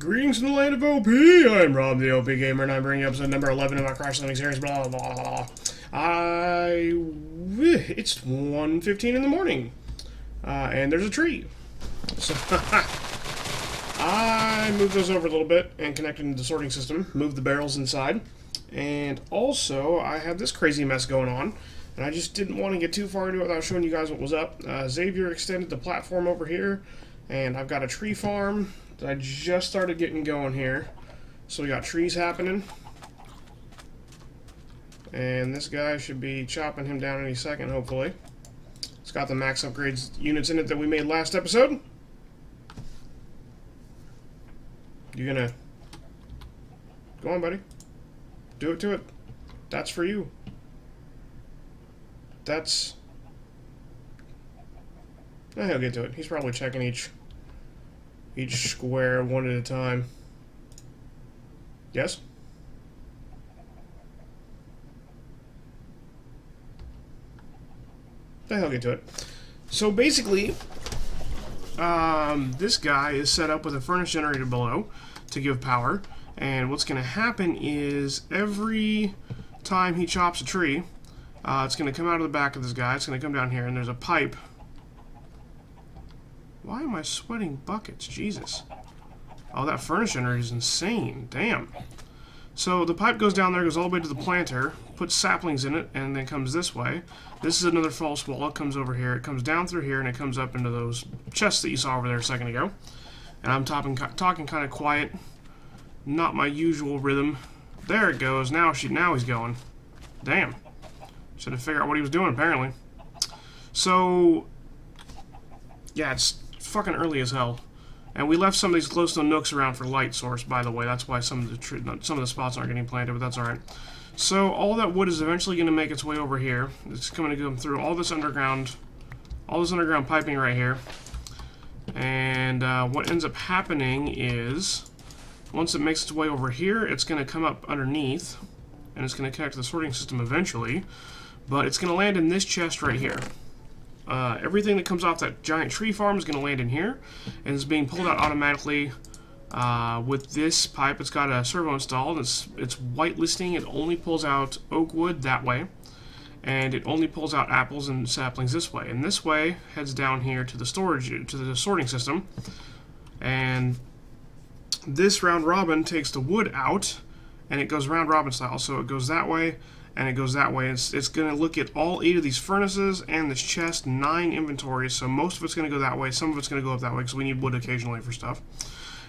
Greetings from the land of OP. I'm Rob, the OPGamer, and I'm bringing you episode number 11 of our Crash Landing series. Blah blah blah. It's 1:15 in the morning, and there's a tree. So I moved those over a little bit and connected into the sorting system. Moved the barrels inside, and also I have this crazy mess going on, and I just didn't want to get too far into it without showing you guys what was up. Xavier extended the platform over here, and I've got a tree farm. I just started getting going here. So we got trees happening. And this guy should be chopping him down any second, hopefully. It's got the max upgrades units in it that we made last episode. You gonna... Go on, buddy. Do it to it. That's for you. That's... Oh, he'll get to it. He's probably checking each square one at a time. Yes? He'll get to it. So basically, this guy is set up with a furnace generator below to give power, and what's going to happen is every time he chops a tree, it's going to come out of the back of this guy, it's going to come down here, and there's a pipe. Why am I sweating buckets? Jesus. Oh, that furnace generator is insane. Damn. So the pipe goes down there, goes all the way to the planter, puts saplings in it, and then comes this way. This is another false wall. It comes over here. It comes down through here, and it comes up into those chests that you saw over there a second ago. And I'm talking kind of quiet. Not my usual rhythm. There it goes. Now he's going. Damn. Should have figured out what he was doing, apparently. So... yeah, it's fucking early as hell. And we left some of these glowstone nooks around for light source, by the way. That's why some of the spots aren't getting planted, but that's alright. So all that wood is eventually going to make its way over here. It's going to come through all this underground piping right here. And what ends up happening is, once it makes its way over here, it's going to come up underneath, and it's going to connect to the sorting system eventually. But it's going to land in this chest right here. Everything that comes off that giant tree farm is going to land in here, and it's being pulled out automatically with this pipe. It's got a servo installed. It's whitelisting. It only pulls out oak wood that way, and it only pulls out apples and saplings this way. And this way heads down here to the sorting system. And this round robin takes the wood out, and it goes round robin style. So it goes that way. And it goes that way. It's going to look at all 8 of these furnaces and this chest, 9 inventories. So most of it's going to go that way. Some of it's going to go up that way because we need wood occasionally for stuff.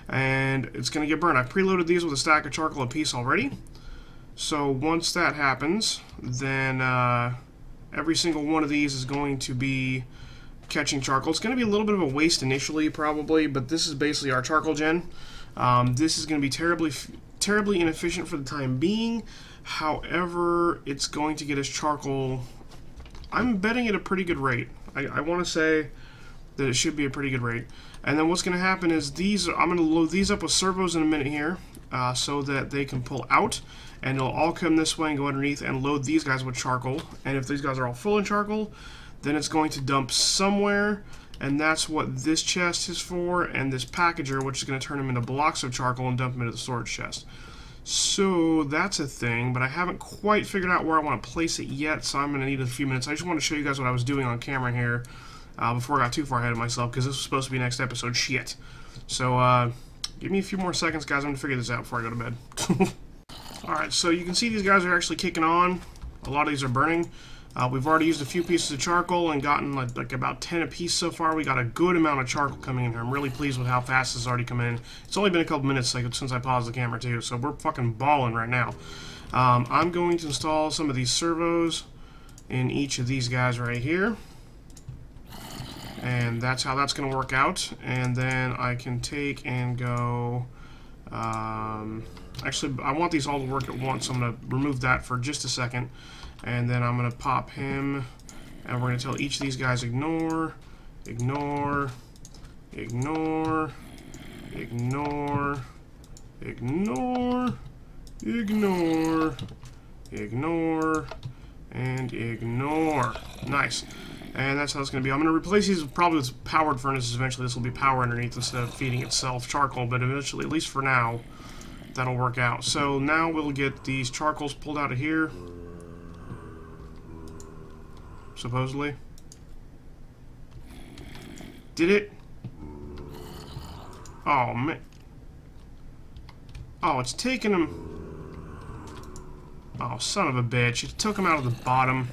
And it's going to get burned. I've preloaded these with a stack of charcoal apiece already. So once that happens, then every single one of these is going to be catching charcoal. It's going to be a little bit of a waste initially, probably, but this is basically our charcoal gen. This is going to be terribly inefficient for the time being. However, it's going to get us charcoal. I'm betting at a pretty good rate. I want to say that it should be a pretty good rate. And then what's going to happen is I'm going to load these up with servos in a minute here, so that they can pull out, and it'll all come this way and go underneath and load these guys with charcoal. And if these guys are all full of charcoal, then it's going to dump somewhere, and that's what this chest is for, and this packager, which is going to turn them into blocks of charcoal and dump them into the storage chest. So that's a thing, but I haven't quite figured out where I want to place it yet, so I'm going to need a few minutes. I just want to show you guys what I was doing on camera here before I got too far ahead of myself, because this was supposed to be next episode. Shit. So give me a few more seconds, guys. I'm going to figure this out before I go to bed. Alright, so you can see these guys are actually kicking on. A lot of these are burning. We've already used a few pieces of charcoal and gotten like about 10 a piece so far. We got a good amount of charcoal coming in here. I'm really pleased with how fast this has already come in. It's only been a couple minutes since I paused the camera too, so we're fucking balling right now. I'm going to install some of these servos in each of these guys right here. And that's how that's going to work out. And then I can take and go... actually, I want these all to work at once, so I'm going to remove that for just a second. And then I'm going to pop him, and we're going to tell each of these guys ignore, ignore, ignore, ignore, ignore, ignore, ignore, and ignore. Nice. And that's how it's going to be. I'm going to replace these probably with powered furnaces eventually. This will be power underneath instead of feeding itself charcoal, but eventually, at least for now, that'll work out. So now we'll get these charcoals pulled out of here. Supposedly. Did it? Oh, man. Oh, it's taking them. Oh, son of a bitch. It took him out of the bottom.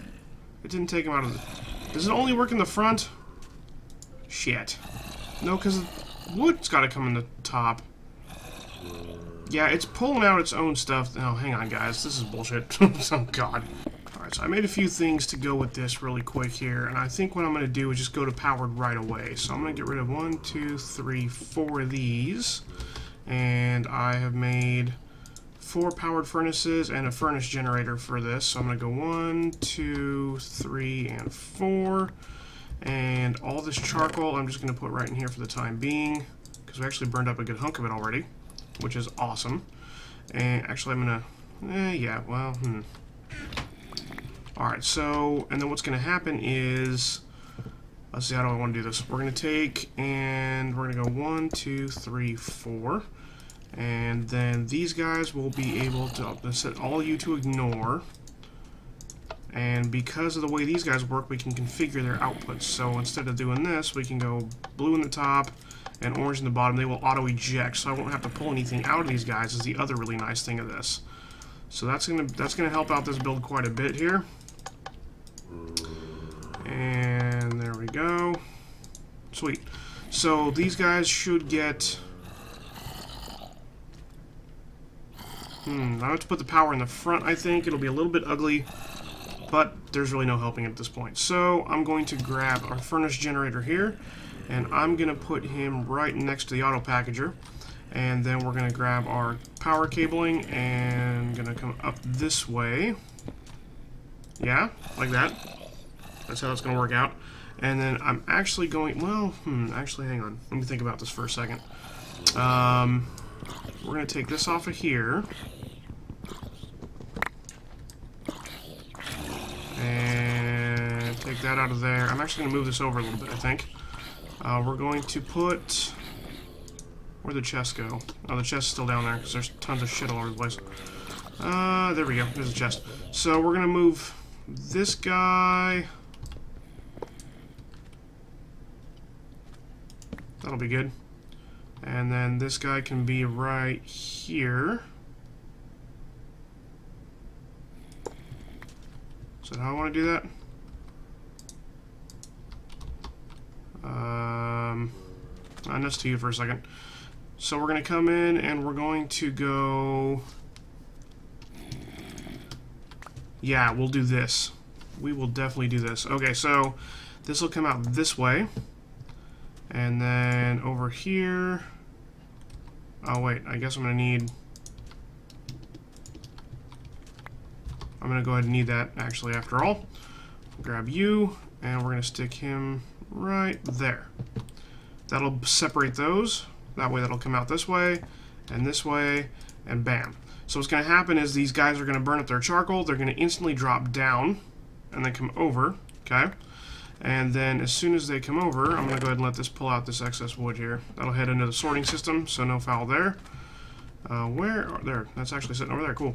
It didn't take him out of the... Does it only work in the front? Shit. No, because wood's got to come in the top. Yeah, it's pulling out its own stuff. Oh, hang on, guys. This is bullshit. Oh, God. Alright, so I made a few things to go with this really quick here, and I think what I'm going to do is just go to powered right away. So I'm going to get rid of 1, 2, 3, 4 of these. And I have made 4 powered furnaces and a furnace generator for this. So I'm going to go 1, 2, 3, and 4. And all this charcoal I'm just going to put right in here for the time being, because we actually burned up a good hunk of it already, which is awesome. And actually I'm going to... yeah, well, Alright, so, and then what's going to happen is, let's see, how do I want to do this? We're going to take, and we're going to go 1, 2, 3, 4, and then these guys will be able to set all you to ignore, and because of the way these guys work, we can configure their outputs. So instead of doing this, we can go blue in the top and orange in the bottom. They will auto-eject, so I won't have to pull anything out of these guys, is the other really nice thing of this. So that's gonna help out this build quite a bit here. And there we go. Sweet. So these guys should get... I have to put the power in the front, I think. It'll be a little bit ugly, but there's really no helping at this point. So I'm going to grab our furnace generator here, and I'm going to put him right next to the auto packager. And then we're going to grab our power cabling and going to come up this way. Yeah, like that. That's how it's going to work out. And then I'm actually going... Well, actually, hang on. Let me think about this for a second. We're going to take this off of here. And take that out of there. I'm actually going to move this over a little bit, I think. We're going to put... Where'd the chest go? Oh, the chest is still down there, because there's tons of shit all over the place. There we go. There's a chest. So we're going to move this guy... That'll be good. And then this guy can be right here. Is that how I want to do that? That's to you for a second. So we're going to come in and we're going to go... Yeah, we'll do this. We will definitely do this. Okay, so this will come out this way. And then over here... Oh, wait, I guess I'm going to need... I'm going to go ahead and need that, actually, after all. Grab you, and we're going to stick him right there. That'll separate those. That way that'll come out this way, and bam. So what's going to happen is these guys are going to burn up their charcoal. They're going to instantly drop down, and then come over, okay? And then as soon as they come over, I'm going to go ahead and let this pull out this excess wood here. That'll head into the sorting system, so no foul there. There, that's actually sitting over there, cool.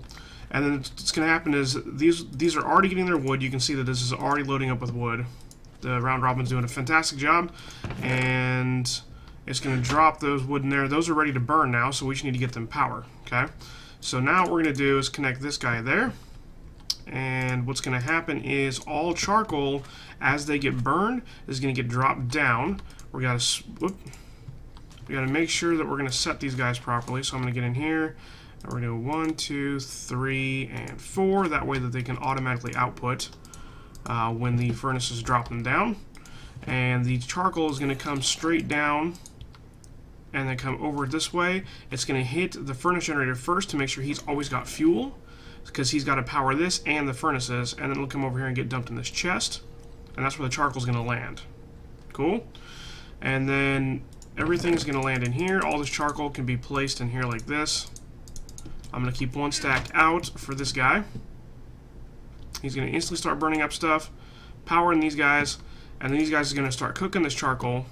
And then what's going to happen is these are already getting their wood. You can see that this is already loading up with wood. The round robin's doing a fantastic job, and it's going to drop those wood in there. Those are ready to burn now, so we just need to get them power, okay? So now what we're going to do is connect this guy there. And what's going to happen is all charcoal, as they get burned, is going to get dropped down. We got to make sure that we're going to set these guys properly. So I'm going to get in here, and we're going to go 1, 2, 3, and 4. That way that they can automatically output when the furnace is dropping down. And the charcoal is going to come straight down and then come over this way. It's going to hit the furnace generator first to make sure he's always got fuel, because he's got to power this and the furnaces, and then it'll come over here and get dumped in this chest, and that's where the charcoal's going to land. Cool? And then everything's going to land in here. All this charcoal can be placed in here like this. I'm going to keep one stacked out for this guy. He's going to instantly start burning up stuff, powering these guys, And then these guys are going to start cooking this charcoal.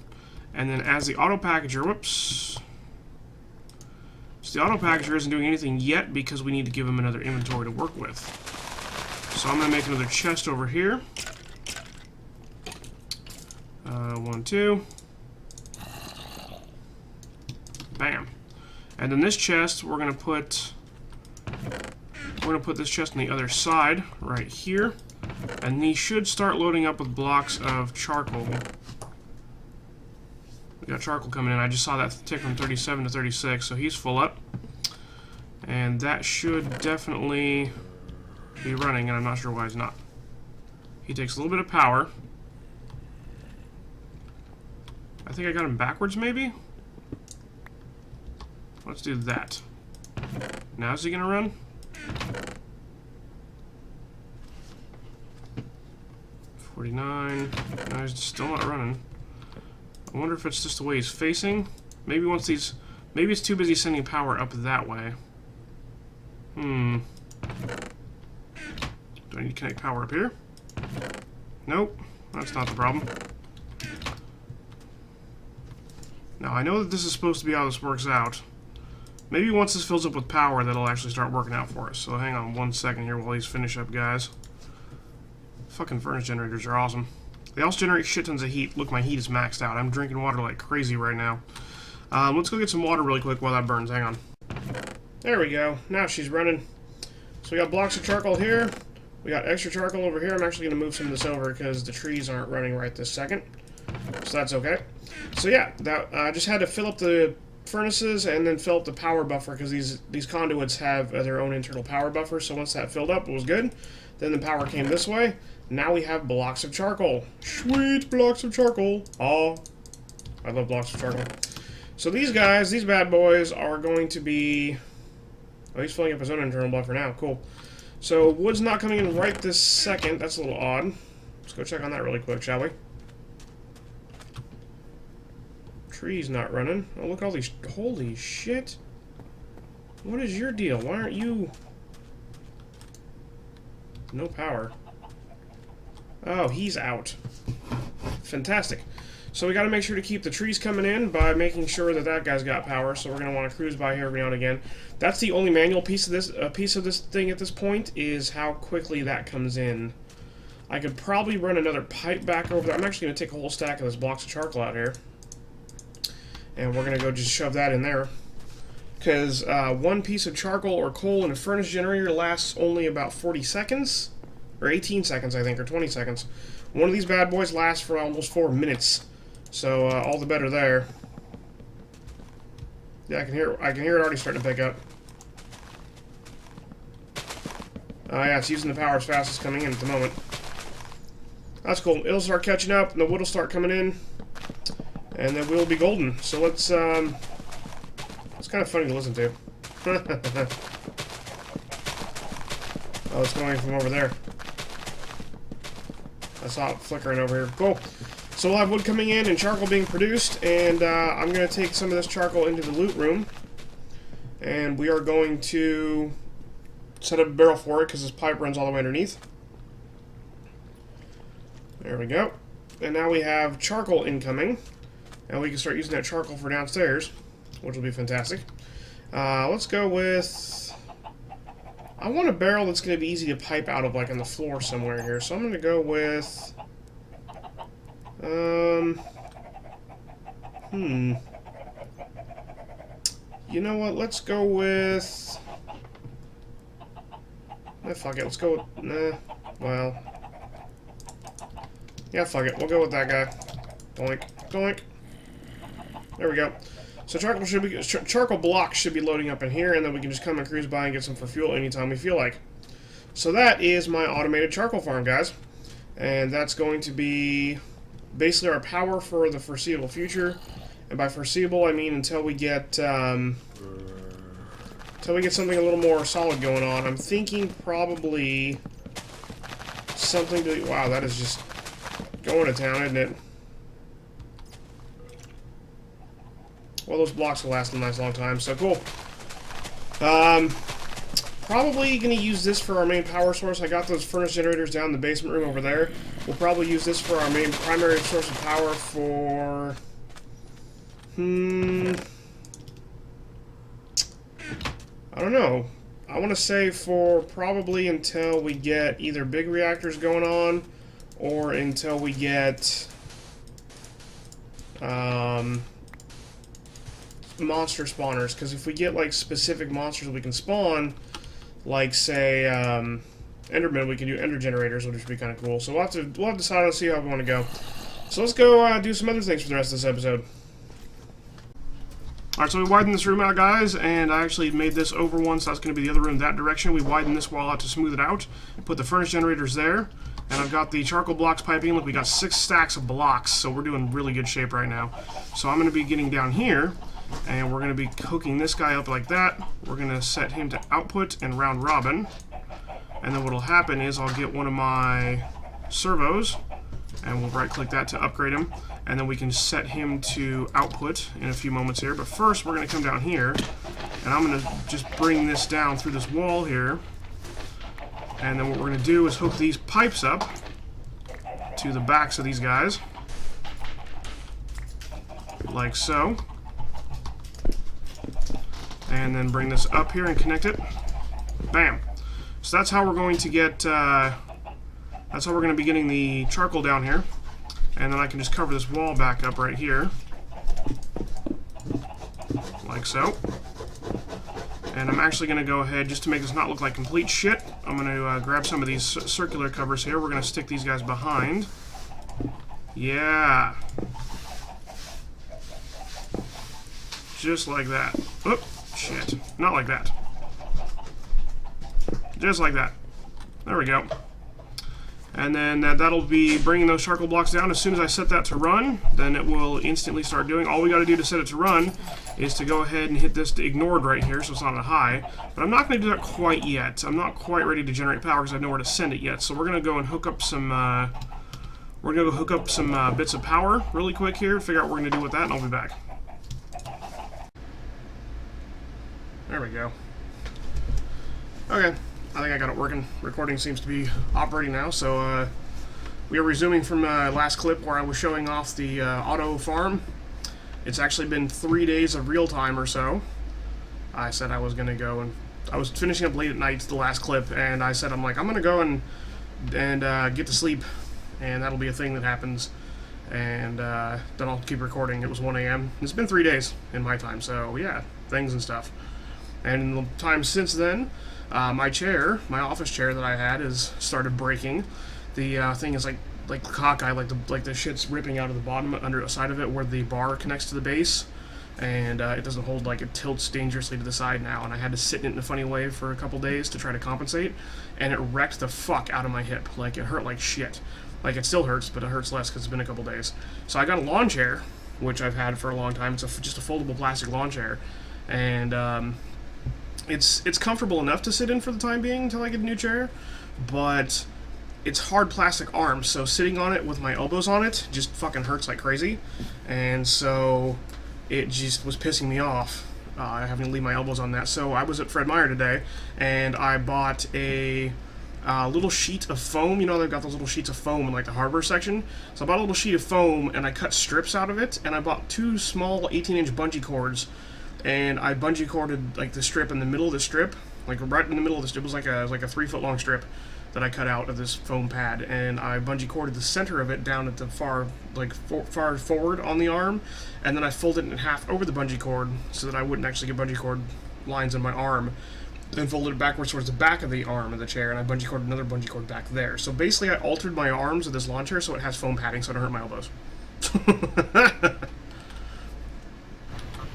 And then as the auto packager, whoops. So the auto packager isn't doing anything yet because we need to give him another inventory to work with. So I'm going to make another chest over here. 1, 2. Bam. And then this chest, we're going to put this chest on the other side, right here. And these should start loading up with blocks of charcoal. We got charcoal coming in. I just saw that tick from 37 to 36, so he's full up. And that should definitely be running, and I'm not sure why he's not. He takes a little bit of power. I think I got him backwards, maybe? Let's do that. Now is he gonna run? $49. No, he's still not running. I wonder if it's just the way he's facing. Maybe once these... Maybe it's too busy sending power up that way. Do I need to connect power up here? Nope. That's not the problem. Now, I know that this is supposed to be how this works out. Maybe once this fills up with power, that'll actually start working out for us. So hang on 1 second here while these finish up, guys. Fucking furnace generators are awesome. They also generate shit tons of heat. Look, my heat is maxed out. I'm drinking water like crazy right now. Let's go get some water really quick while that burns. Hang on. There we go. Now she's running. So we got blocks of charcoal here. We got extra charcoal over here. I'm actually going to move some of this over because the trees aren't running right this second. So that's okay. So yeah, I just had to fill up the furnaces and then fill up the power buffer because these conduits have their own internal power buffer. So once that filled up, it was good. Then the power came this way. Now we have blocks of charcoal. Sweet blocks of charcoal. Oh, I love blocks of charcoal. So these guys, these bad boys, are going to be... Oh, he's filling up his own internal buffer now. Cool. So wood's not coming in right this second. That's a little odd. Let's go check on that really quick, shall we? Tree's not running. Oh, look at all these... Holy shit. What is your deal? Why aren't you... No power. Oh, he's out. Fantastic. So we got to make sure to keep the trees coming in by making sure that that guy's got power. So we're going to want to cruise by here every now and again. That's the only manual piece of this thing at this point, is how quickly that comes in. I could probably run another pipe back over there. I'm actually going to take a whole stack of those blocks of charcoal out here. And we're going to go just shove that in there. Because one piece of charcoal or coal in a furnace generator lasts only about 40 seconds. Or 18 seconds, I think, or 20 seconds. One of these bad boys lasts for almost 4 minutes. So, all the better there. Yeah, I can hear it already starting to pick up. Yeah, it's using the power as fast as it's coming in at the moment. That's cool. It'll start catching up, and the wood will start coming in. And then we'll be golden. So let's, it's kind of funny to listen to. Oh, it's going from over there. I saw it flickering over here. Cool. So we'll have wood coming in and charcoal being produced, and I'm going to take some of this charcoal into the loot room. And we are going to set up a barrel for it because this pipe runs all the way underneath. There we go. And now we have charcoal incoming. And we can start using that charcoal for downstairs, which will be fantastic. Let's go with... I want a barrel that's going to be easy to pipe out of, like on the floor somewhere here. So I'm going to go with... You know what? Let's go with... fuck it. Let's go with... Nah. Well... Yeah, fuck it. We'll go with that guy. Doink. Doink. There we go. So charcoal blocks should be loading up in here, and then we can just come and cruise by and get some for fuel anytime we feel like. So that is my automated charcoal farm, guys. And that's going to be basically our power for the foreseeable future. And by foreseeable, I mean until we get something a little more solid going on. I'm thinking probably something to... Wow, that is just going to town, isn't it? Well, those blocks will last a nice long time, so cool. Probably going to use this for our main power source. I got those furnace generators down in the basement room over there. We'll probably use this for our main primary source of power for... I don't know. I want to say for probably until we get either big reactors going on or until we get monster spawners. Because if we get like specific monsters we can spawn, like say Enderman, we can do Ender generators, which would be kind of cool. So we'll have to decide and see how we want to go. So let's go do some other things for the rest of this episode. Alright, so we widened this room out, guys, and I actually made this over one, so that's going to be the other room that direction. We widened this wall out to smooth it out, put the furnace generators there, and I've got the charcoal blocks piping. Look, we got 6 stacks of blocks, so we're doing really good shape right now. So I'm going to be getting down here, and we're going to be hooking this guy up like that. We're going to set him to output and round robin, and then what will happen is I'll get one of my servos, and we'll right-click that to upgrade him. And then we can set him to output in a few moments here. But first, we're going to come down here, and I'm going to just bring this down through this wall here. And then what we're going to do is hook these pipes up to the backs of these guys, like so. And then bring this up here and connect it. Bam. So that's how we're going to get. That's how we're going to be getting the charcoal down here. And then I can just cover this wall back up right here, like so. And I'm actually going to go ahead, just to make this not look like complete shit, I'm going to grab some of these circular covers here. We're going to stick these guys behind. Yeah. Just like that. Oh, shit. Not like that. Just like that. There we go. And then that'll be bringing those charcoal blocks down. As soon as I set that to run, then it will instantly start doing. All we got to do to set it to run is to go ahead and hit this to ignored right here, so it's not a high. But I'm not going to do that quite yet. I'm not quite ready to generate power because I have nowhere to send it yet. So we're going to go and hook up some. We're going to go hook up some bits of power really quick here. Figure out what we're going to do with that, and I'll be back. There we go. Okay. I think I got it working. Recording seems to be operating now, so we are resuming from last clip where I was showing off the auto farm. It's actually been 3 days of real time or so. I said I was going to go, and I was finishing up late at night the last clip, and I said I'm going to go and get to sleep, and that'll be a thing that happens, and then I'll keep recording. It was 1 a.m. It's been 3 days in my time, so yeah, things and stuff. And in the time since then, my chair, my office chair that I had, has started breaking. The thing is like cockeye, like the shit's ripping out of the bottom under the side of it where the bar connects to the base, and it doesn't hold. Like, it tilts dangerously to the side now, and I had to sit in it in a funny way for a couple days to try to compensate, and it wrecked the fuck out of my hip. Like, it hurt like shit. Like, it still hurts, but it hurts less because it's been a couple days. So I got a lawn chair, which I've had for a long time. It's just a foldable plastic lawn chair, and it's comfortable enough to sit in for the time being until I get a new chair, but it's hard plastic arms, so sitting on it with my elbows on it just fucking hurts like crazy, and so it just was pissing me off having to leave my elbows on that. So I was at Fred Meyer today, and I bought a little sheet of foam. You know, they've got those little sheets of foam in like the hardware section. So I bought a little sheet of foam, and I cut strips out of it, and I bought 2 small 18-inch bungee cords. And I bungee corded like the strip in the middle of the strip, like right in the middle of the strip. It was like a 3-foot long strip that I cut out of this foam pad, and I bungee corded the center of it down at the far forward on the arm, and then I folded it in half over the bungee cord so that I wouldn't actually get bungee cord lines in my arm. Then folded it backwards towards the back of the arm of the chair, and I bungee corded another bungee cord back there. So basically, I altered my arms of this lawn chair so it has foam padding so I don't hurt my elbows.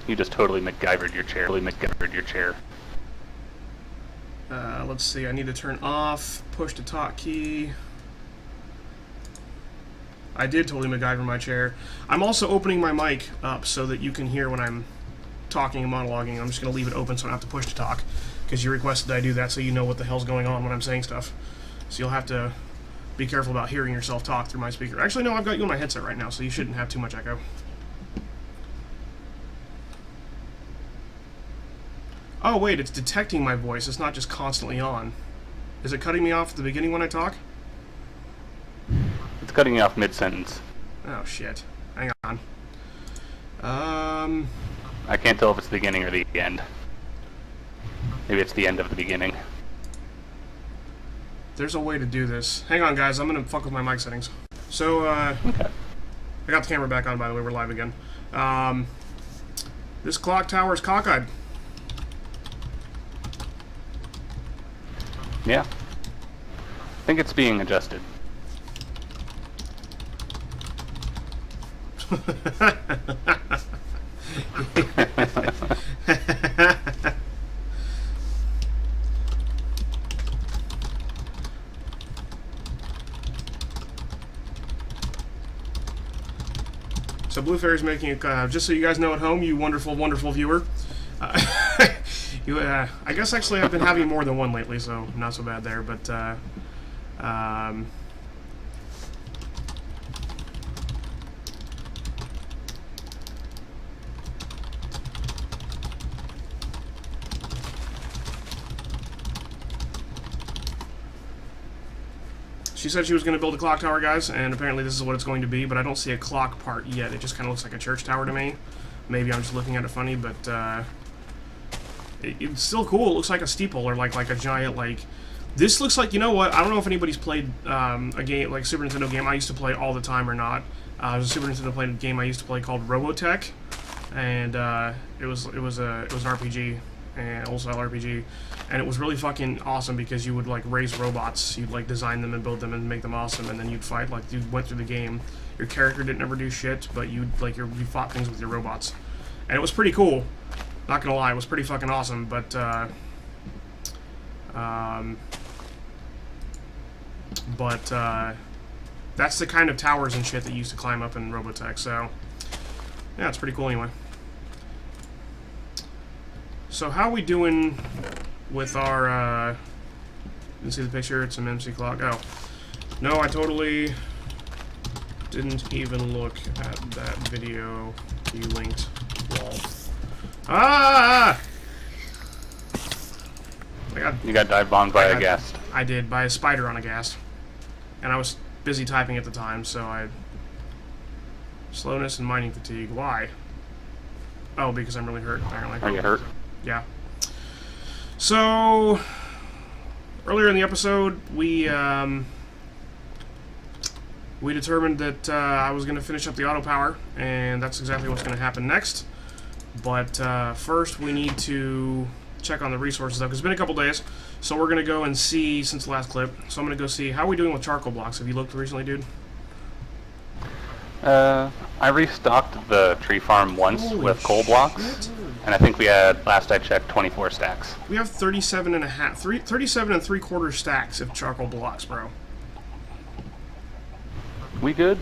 You just totally MacGyvered your chair. Let's see, I need to turn off push to talk key. I did totally MacGyver my chair. I'm also opening my mic up so that you can hear when I'm talking and monologuing. I'm just going to leave it open so I don't have to push to talk, because you requested I do that so you know what the hell's going on when I'm saying stuff. So you'll have to be careful about hearing yourself talk through my speaker. Actually, no, I've got you on my headset right now, so you shouldn't have too much echo. Oh, wait, it's detecting my voice. It's not just constantly on. Is it cutting me off at the beginning when I talk? It's cutting you off mid-sentence. Oh, shit. Hang on. I can't tell if it's the beginning or the end. Maybe it's the end of the beginning. There's a way to do this. Hang on, guys. I'm going to fuck with my mic settings. So, Okay. I got the camera back on, by the way. We're live again. This clock tower is cockeyed. Yeah. I think it's being adjusted. So Blue Fairy's making a, just so you guys know at home, you wonderful, wonderful viewer. I guess actually I've been having more than one lately, so not so bad there. But she said she was going to build a clock tower, guys, and apparently this is what it's going to be, but I don't see a clock part yet. It just kind of looks like a church tower to me. Maybe I'm just looking at it funny, but it's still cool. It looks like a steeple or like a giant, like... This looks like, you know what, I don't know if anybody's played a game, like Super Nintendo game I used to play all the time or not. There's a Super Nintendo game I used to play called Robotech, and it was an RPG, and also RPG, and it was really fucking awesome because you would like raise robots, you'd like design them and build them and make them awesome, and then you'd fight, like you went through the game. Your character didn't ever do shit, but you fought things with your robots, and it was pretty cool. Not gonna lie, it was pretty fucking awesome, but that's the kind of towers and shit that you used to climb up in Robotech, so yeah, it's pretty cool anyway. So how are we doing with our, you can see the picture, it's an MC clock. Oh, no, I totally didn't even look at that video you linked, lol. Ah! You got dive bombed by a ghast. I did, by a spider on a ghast. And I was busy typing at the time, so I... Slowness and mining fatigue. Why? Oh, because I'm really hurt, apparently. Are you hurt? Yeah. So... Earlier in the episode, we determined that I was going to finish up the auto power, and that's exactly what's going to happen next. But first, we need to check on the resources, though, because it's been a couple days. So we're going to go and see, since the last clip, so I'm going to go see, how are we doing with charcoal blocks? Have you looked recently, dude? I restocked the tree farm once Holy with coal blocks, shit. and I think we had, last I checked, 24 stacks. We have 37 and 3/4 stacks of charcoal blocks, bro. We good?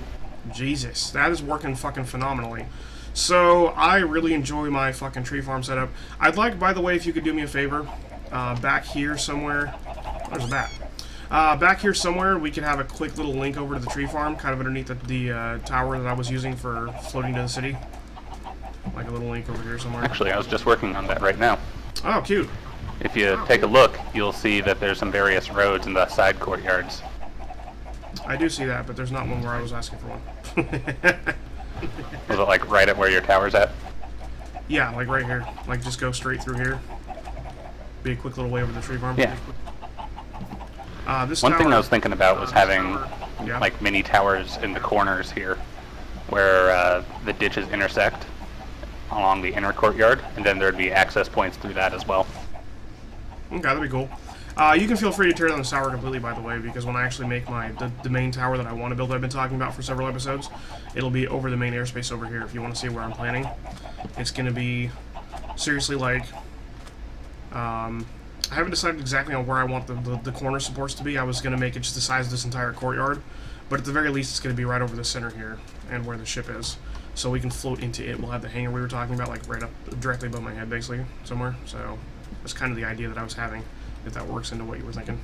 Jesus, that is working fucking phenomenally. So, I really enjoy my fucking tree farm setup. I'd like, by the way, if you could do me a favor, back here somewhere, there's a bat. Back here somewhere, we could have a quick little link over to the tree farm, kind of underneath the tower that I was using for floating to the city. Like a little link over here somewhere. Actually, I was just working on that right now. Oh, cute. If you take a look, you'll see that there's some various roads in the side courtyards. I do see that, but there's not one where I was asking for one. Was it like right at where your tower's at? Yeah, like right here. Like just go straight through here. Be a quick little way over the tree farm. Yeah. This One tower, thing I was thinking about was having yeah. like mini towers in the corners here, where the ditches intersect along the inner courtyard, and then there'd be access points through that as well. Okay, that'd be cool. You can feel free to tear down the tower completely, by the way, because when I actually make the main tower that I want to build, that I've been talking about for several episodes, it'll be over the main airspace over here. If you want to see where I'm planning, it's going to be seriously like. I haven't decided exactly on where I want the corner supports to be. I was going to make it just the size of this entire courtyard, but at the very least, it's going to be right over the center here and where the ship is, so we can float into it. We'll have the hangar we were talking about, like right up directly above my head, basically somewhere. So that's kind of the idea that I was having. If that works into what you were thinking.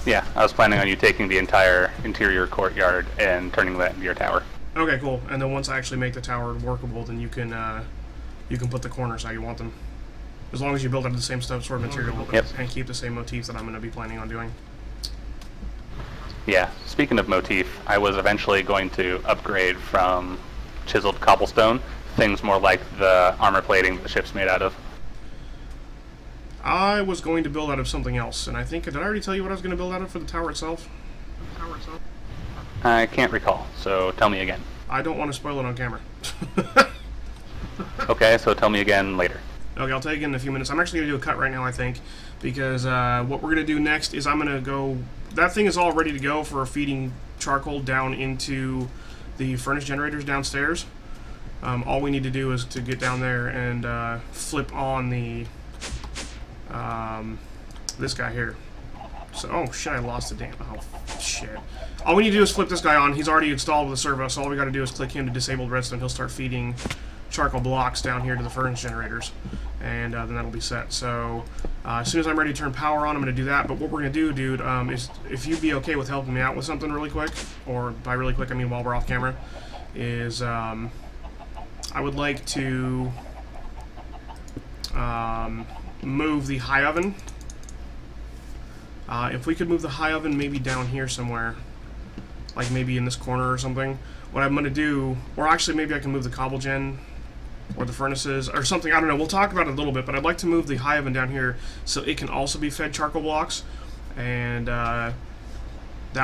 Yeah, I was planning on you taking the entire interior courtyard and turning that into your tower. Okay, cool. And then once I actually make the tower workable, then you can put the corners how you want them. As long as you build out of the same stuff, sort of material, Yep. and keep the same motifs that I'm going to be planning on doing. Yeah, speaking of motif, I was eventually going to upgrade from chiseled cobblestone, things more like the armor plating the ship's made out of. I was going to build out of something else, and I think, did I already tell you what I was going to build out of for the tower itself? I can't recall, so tell me again. I don't want to spoil it on camera. Okay, so tell me again later. Okay, I'll tell you again in a few minutes. I'm actually going to do a cut right now, I think, because what we're going to do next is I'm going to go... That thing is all ready to go for feeding charcoal down into the furnace generators downstairs. All we need to do is to get down there and flip on the... this guy here. So, oh shit, I lost the damn... Oh, shit. All we need to do is flip this guy on. He's already installed with the servo, so all we got to do is click him to disabled redstone. He'll start feeding charcoal blocks down here to the furnace generators, and then that'll be set. So as soon as I'm ready to turn power on, I'm going to do that. But what we're going to do, dude, is if you'd be okay with helping me out with something really quick, or by really quick I mean while we're off camera, is I would like to move the high oven. If we could move the high oven maybe down here somewhere, like maybe in this corner or something, what I'm going to do, or actually maybe I can move the cobble gen or the furnaces or something, I don't know, we'll talk about it a little bit, but I'd like to move the high oven down here so it can also be fed charcoal blocks, and that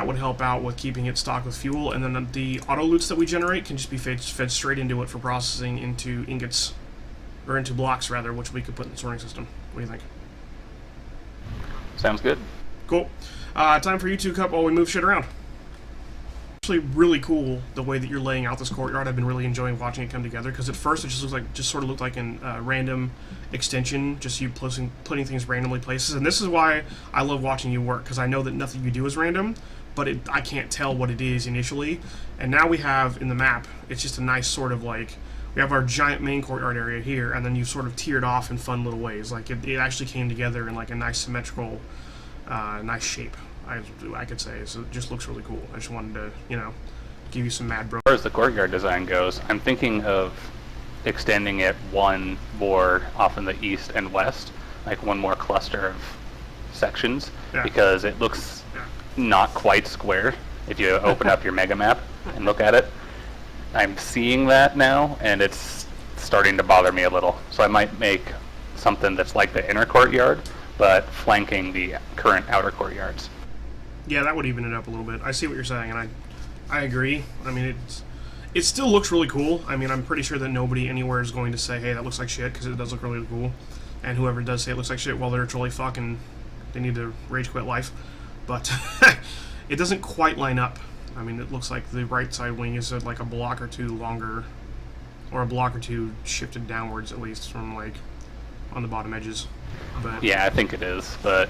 would help out with keeping it stocked with fuel, and then the auto loots that we generate can just be fed straight into it for processing into ingots, or into blocks rather, which we could put in the sorting system. What do you think? Sounds good. Cool. Time for you two cup while we move shit around. Actually really cool the way that you're laying out this courtyard. I've been really enjoying watching it come together, because at first it just sort of looked like a random extension, just you putting things randomly places. And this is why I love watching you work, because I know that nothing you do is random, but I can't tell what it is initially. And now we have in the map, it's just a nice sort of like, we have our giant main courtyard area here, and then you've sort of tiered off in fun little ways. Like it actually came together in like a nice symmetrical, nice shape, I could say. So it just looks really cool. I just wanted to, you know, give you some mad bro. As far as the courtyard design goes, I'm thinking of extending it one more off in the east and west, like one more cluster of sections, because it looks not quite square if you open up your mega map and look at it. I'm seeing that now, and it's starting to bother me a little. So I might make something that's like the inner courtyard, but flanking the current outer courtyards. Yeah, that would even it up a little bit. I see what you're saying, and I agree. I mean, it still looks really cool. I mean, I'm pretty sure that nobody anywhere is going to say, hey, that looks like shit, because it does look really cool. And whoever does say it looks like shit, well, they're truly fucking, they need to rage quit life. But it doesn't quite line up. I mean, it looks like the right side wing is like a block or two longer, or a block or two shifted downwards, at least, from like on the bottom edges. But yeah, I think it is, but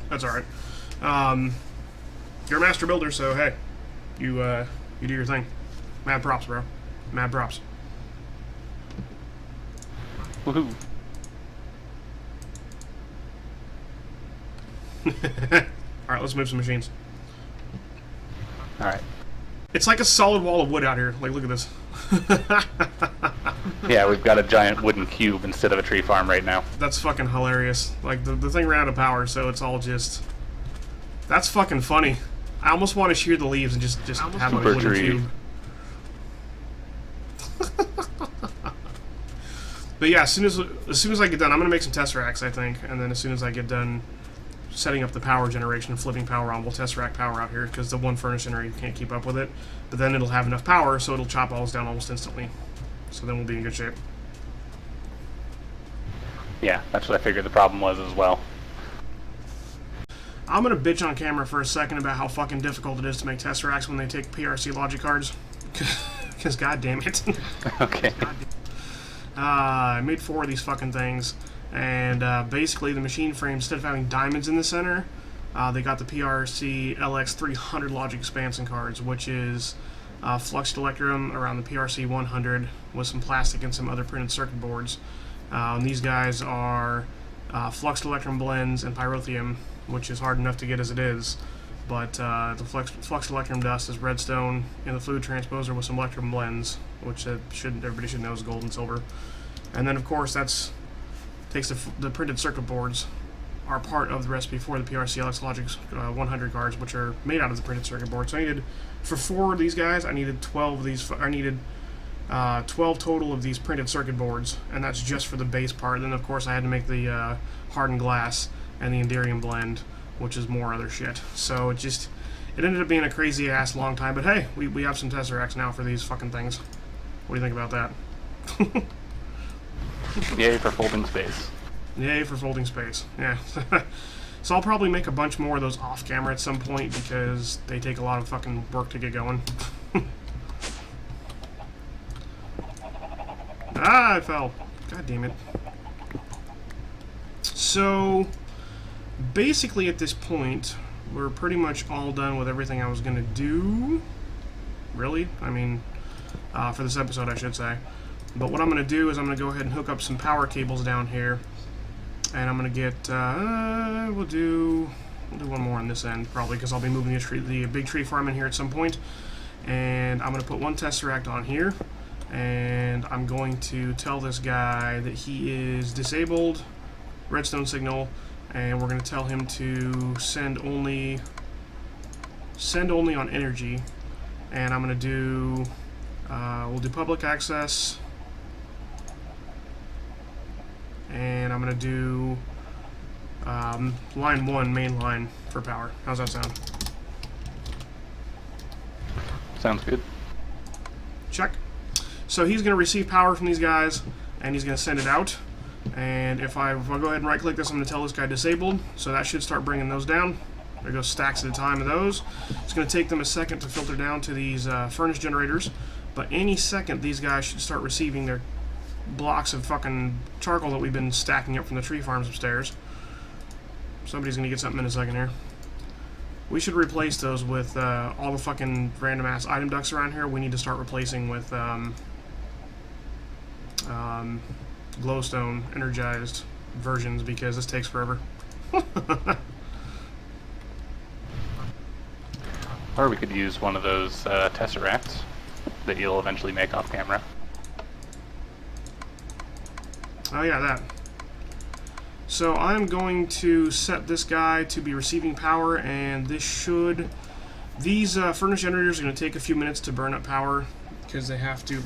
that's all right. You're a master builder, so hey, you do your thing. Mad props, bro. Mad props. Woohoo! All right, let's move some machines. All right. It's like a solid wall of wood out here. Like, look at this. Yeah, we've got a giant wooden cube instead of a tree farm right now. That's fucking hilarious. Like, the thing ran out of power, so it's all just... That's fucking funny. I almost want to shear the leaves and just have a wooden cube. But yeah, as soon as I get done, I'm gonna make some Tesseracts, I think, and then as soon as I get done setting up the power generation and flipping power on, we'll Tesseract power out here, because the one furnace generator can't keep up with it. But then it'll have enough power, so it'll chop all this down almost instantly. So then we'll be in good shape. Yeah, that's what I figured the problem was as well. I'm gonna bitch on camera for a second about how fucking difficult it is to make Tesseracts when they take PRC logic cards. Because god damn it. Okay. I made 4 of these fucking things, and basically the machine frame, instead of having diamonds in the center, they got the PRC LX300 logic expansion cards, which is fluxed electrum around the PRC 100 with some plastic and some other printed circuit boards. And these guys are fluxed electrum blends and pyrotheum, which is hard enough to get as it is. But the fluxed electrum dust is redstone in the fluid transposer with some electrum blends, which everybody should know is gold and silver. And then, of course, that's takes the printed circuit boards are part of the recipe for the PRCLX Logic 100 cards, which are made out of the printed circuit board. So I needed, for 4 of these guys, I needed 12 of these. I needed 12 total of these printed circuit boards, and that's just for the base part. Then, of course, I had to make the hardened glass and the Enderium blend, which is more other shit. So it ended up being a crazy ass long time. But hey, we have some Tesseracts now for these fucking things. What do you think about that? Yay for folding space. Yay for folding space. Yeah. So I'll probably make a bunch more of those off camera at some point because they take a lot of fucking work to get going. Ah, I fell. God damn it. So basically at this point, we're pretty much all done with everything I was going to do. Really? I mean, for this episode, I should say. But what I'm going to do is I'm going to go ahead and hook up some power cables down here. And I'm going to get, we'll do one more on this end, probably, because I'll be moving the big tree farm in here at some point. And I'm going to put one Tesseract on here. And I'm going to tell this guy that he is disabled, redstone signal, and we're going to tell him to send only on energy. And I'm going to do, we'll do public access. And I'm going to do line 1, main line, for power. How's that sound? Sounds good. Check. So he's going to receive power from these guys, and he's going to send it out. And if I go ahead and right-click this, I'm going to tell this guy disabled. So that should start bringing those down. There goes stacks at a time of those. It's going to take them a second to filter down to these furnace generators. But any second, these guys should start receiving their blocks of fucking charcoal that we've been stacking up from the tree farms upstairs. Somebody's gonna get something in a second here. We should replace those with all the fucking random ass item ducts around here. We need to start replacing with glowstone energized versions because this takes forever. Or we could use one of those Tesseracts that you'll eventually make off camera. Oh yeah, that. So I'm going to set this guy to be receiving power, and these furnace generators are going to take a few minutes to burn up power because they have to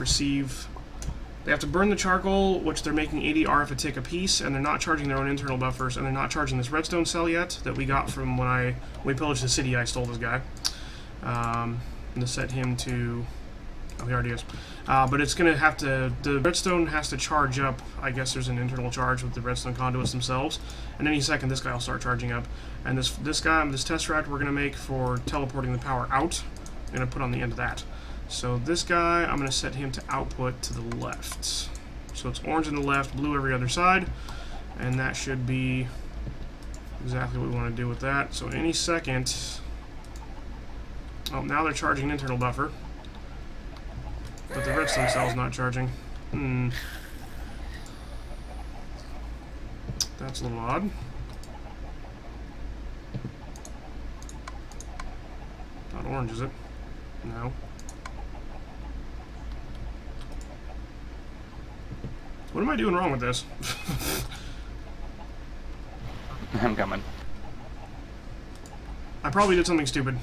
burn the charcoal, which they're making 80 RF a tick a piece, and they're not charging their own internal buffers, and they're not charging this redstone cell yet that we got from when we pillaged the city. I stole this guy. I'm going to set him to... Oh, he already is. But it's going to have to... The redstone has to charge up. I guess there's an internal charge with the redstone conduits themselves. And any second, this guy will start charging up. And this Tesseract we're going to make for teleporting the power out. I'm going to put on the end of that. So this guy, I'm going to set him to output to the left. So it's orange on the left, blue every other side. And that should be exactly what we want to do with that. So any second... Oh, now they're charging an internal buffer. But the redstone cell's not charging. That's a little odd. Not orange, is it? No. What am I doing wrong with this? I'm coming. I probably did something stupid.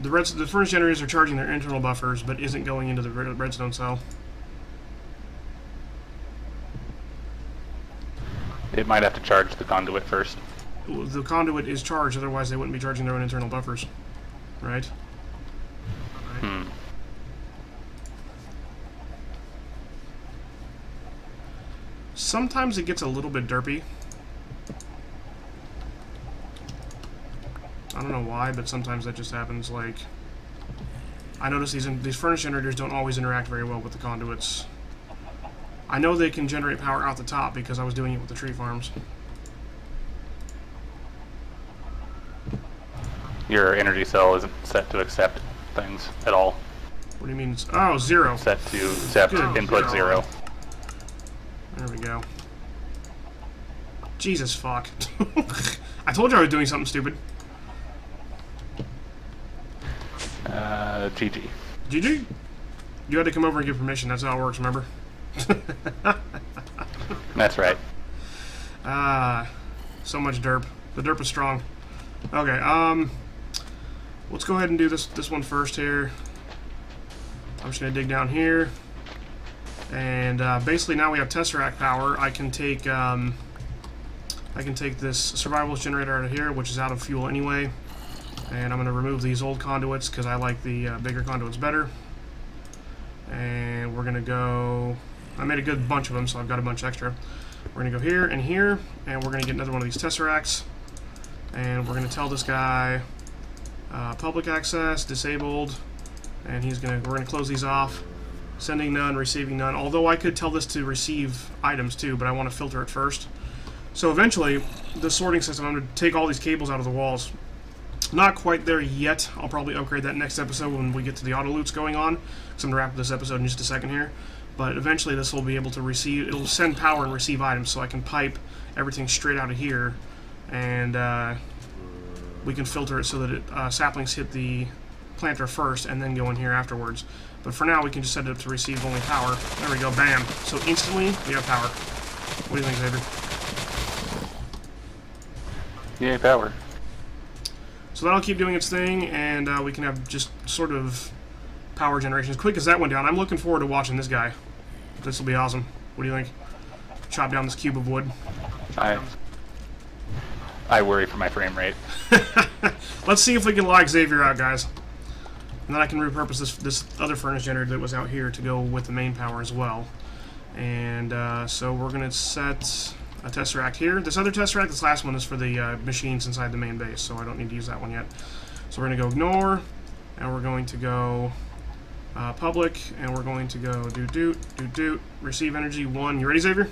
The furnace generators are charging their internal buffers, but isn't going into the redstone cell. It might have to charge the conduit first. The conduit is charged, otherwise they wouldn't be charging their own internal buffers. Right? Sometimes it gets a little bit derpy. I don't know why, but sometimes that just happens. Like, I notice these furnace generators don't always interact very well with the conduits. I know they can generate power out the top because I was doing it with the tree farms. Your energy cell isn't set to accept things at all. What do you mean? Oh, 0. Set to accept input 0. There we go. Jesus fuck. I told you I was doing something stupid. GG. GG? You had to come over and give permission. That's how it works, remember? That's right. Ah, so much derp. The derp is strong. Okay, let's go ahead and do this one first here. I'm just gonna dig down here, and basically now we have Tesseract power. I can take this survivalist generator out of here, which is out of fuel anyway, and I'm gonna remove these old conduits because I like the bigger conduits better. And we're gonna go. I made a good bunch of them, so I've got a bunch extra. We're going to go here, and we're going to get another one of these Tesseracts. And we're going to tell this guy public access, disabled, and we're going to close these off. Sending none, receiving none. Although I could tell this to receive items too, but I want to filter it first. So eventually, the sorting system, I'm going to take all these cables out of the walls. Not quite there yet. I'll probably upgrade that next episode when we get to the auto loots going on. So I'm going to wrap up this episode in just a second here. But eventually this will be able to receive, it'll send power and receive items, so I can pipe everything straight out of here, and we can filter it so that saplings hit the planter first and then go in here afterwards. But for now we can just set it up to receive only power. There we go, bam. So instantly we have power. What do you think, Xavier? Yay, power. So that'll keep doing its thing, and we can have just sort of power generation as quick as that went down. I'm looking forward to watching this guy. This will be awesome. What do you think? Chop down this cube of wood. I worry for my frame rate. Let's see if we can lock Xavier out, guys. And then I can repurpose this other furnace generator that was out here to go with the main power as well. And so we're going to set a Tesseract here. This other Tesseract, this last one, is for the machines inside the main base, so I don't need to use that one yet. So we're going to go ignore, and we're going to go public, and we're going to go doot, receive energy 1. You ready, Xavier?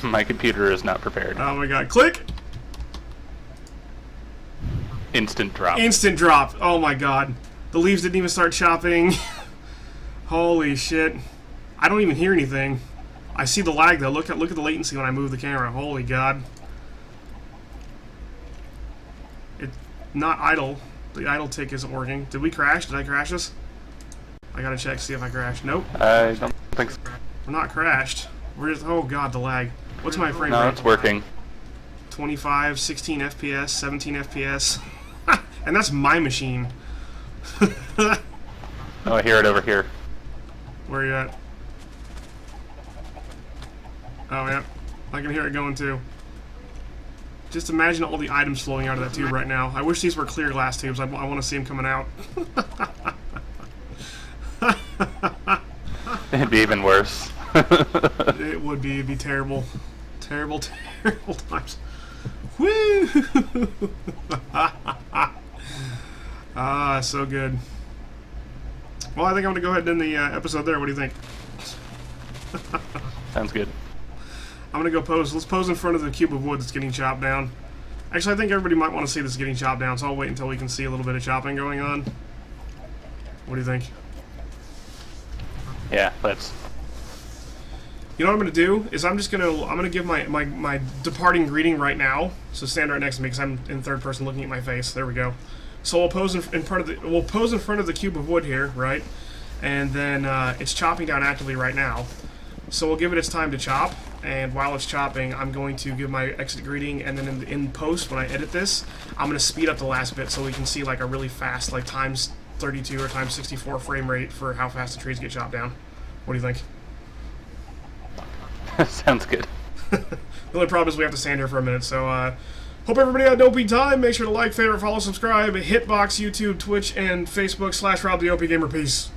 My computer is not prepared. Oh my god, click! Instant drop. Instant drop. Oh my god. The leaves didn't even start chopping. Holy shit. I don't even hear anything. I see the lag though. Look at the latency when I move the camera. Holy god. It's not idle. The idle tick isn't working. Did we crash? Did I crash this? I gotta check, see if I crashed. Nope. I don't think so. We're not crashed. We're just, oh god, the lag. What's my frame rate? No, it's working. 25, 16 FPS, 17 FPS. And that's my machine. Oh, I hear it over here. Where are you at? Oh, yeah. I can hear it going too. Just imagine all the items flowing out of that tube right now. I wish these were clear glass tubes. I want to see them coming out. It'd be even worse. It would be. It'd be terrible. Terrible, terrible times. Woo! Ah, so good. Well, I think I'm going to go ahead and end the episode there. What do you think? Sounds good. I'm going to go pose. Let's pose in front of the cube of wood that's getting chopped down. Actually, I think everybody might want to see this getting chopped down, so I'll wait until we can see a little bit of chopping going on. What do you think? Yeah, let's. You know what I'm going to do? Is I'm going to give my departing greeting right now. So stand right next to me because I'm in third person looking at my face. There we go. So we'll pose in front of the cube of wood here, right? And then it's chopping down actively right now. So we'll give it its time to chop, and while it's chopping, I'm going to give my exit greeting, and then in post, when I edit this, I'm going to speed up the last bit so we can see like a really fast, like times 32 or times 64 frame rate for how fast the trees get chopped down. What do you think? Sounds good. The only problem is we have to stand here for a minute, so hope everybody had an OP time. Make sure to like, favorite, follow, subscribe, Hitbox, YouTube, Twitch, and Facebook /Rob the OPGamer. Peace.